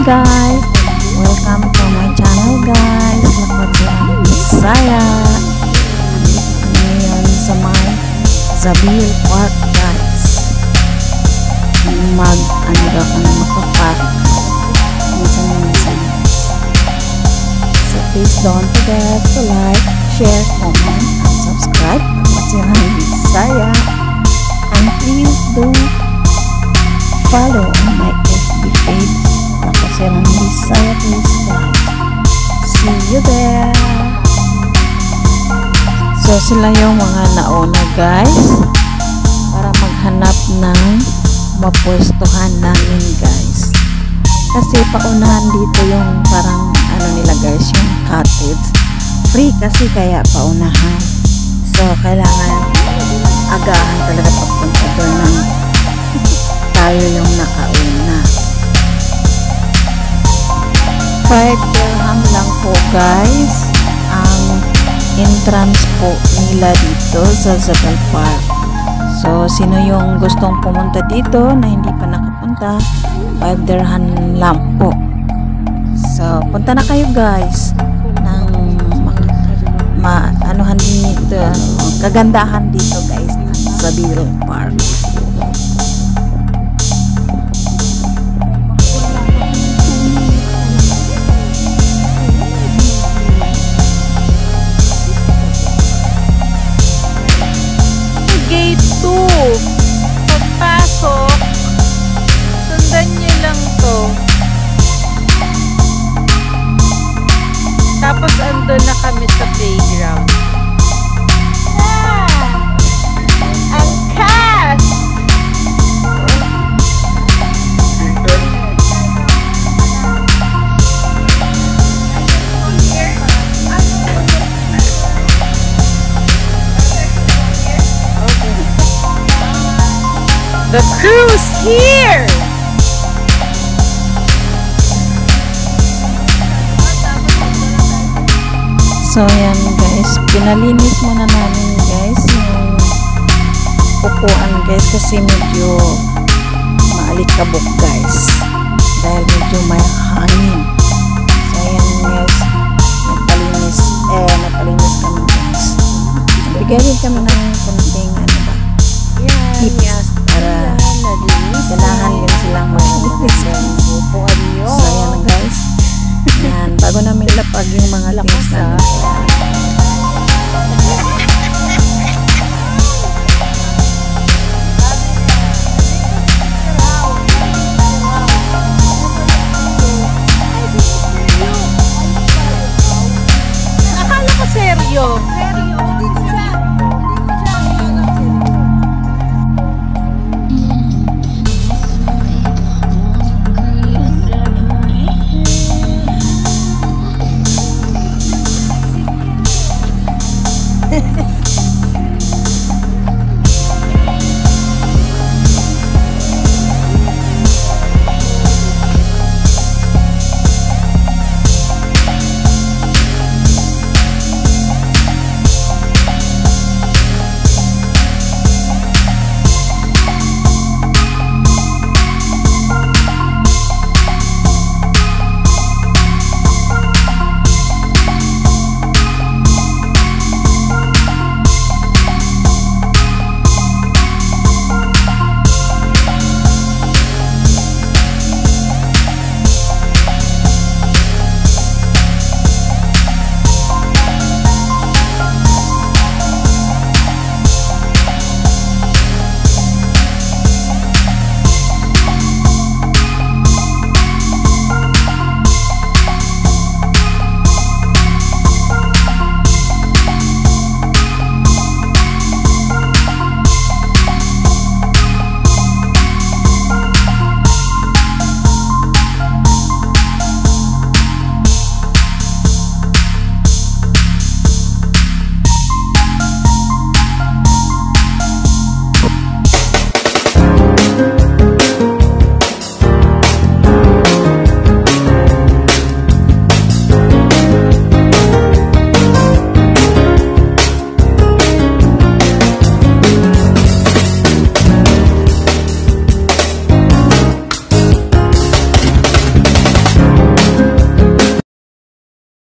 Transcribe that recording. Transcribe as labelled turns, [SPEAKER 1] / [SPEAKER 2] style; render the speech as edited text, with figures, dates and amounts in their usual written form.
[SPEAKER 1] guys, welcome to my channel guys. Lakad lang Bisaya. Ngayon sa may Zabil Park guys. Ano daw kami makapark. So please don't forget to like, share, comment, and subscribe. Lakad Bisaya. And please do follow on my FB page. Lakad Bisaya please guys. See you there. So sila yung mga nauna guys para maghanap ng mapwestuhan namin guys. Kasi paunahan dito yung parang ano nila guys, yung cottage. Free kasi kaya paunahan. So kailangan agahan talaga pagpunta doon ng tayo yung nakauna. 5 dirham lang po guys ang entrance po nila dito sa Zabil Park. So sino yung gustong pumunta dito na hindi pa nakapunta, 5 dirham lang po. So punta na kayo guys ng anuhan din dito, kagandahan dito guys ng Zabil Park.
[SPEAKER 2] Pagpasok, sundan nyo lang to. Tapos andun na kami sa playground. Ang cast! The crew's here!
[SPEAKER 1] So yan guys, pinalinis muna namin guys yung upuan guys kasi medyo maalikabok guys dahil medyo may hangin. So yan guys, napalinis kami guys. Bigyan din kami ng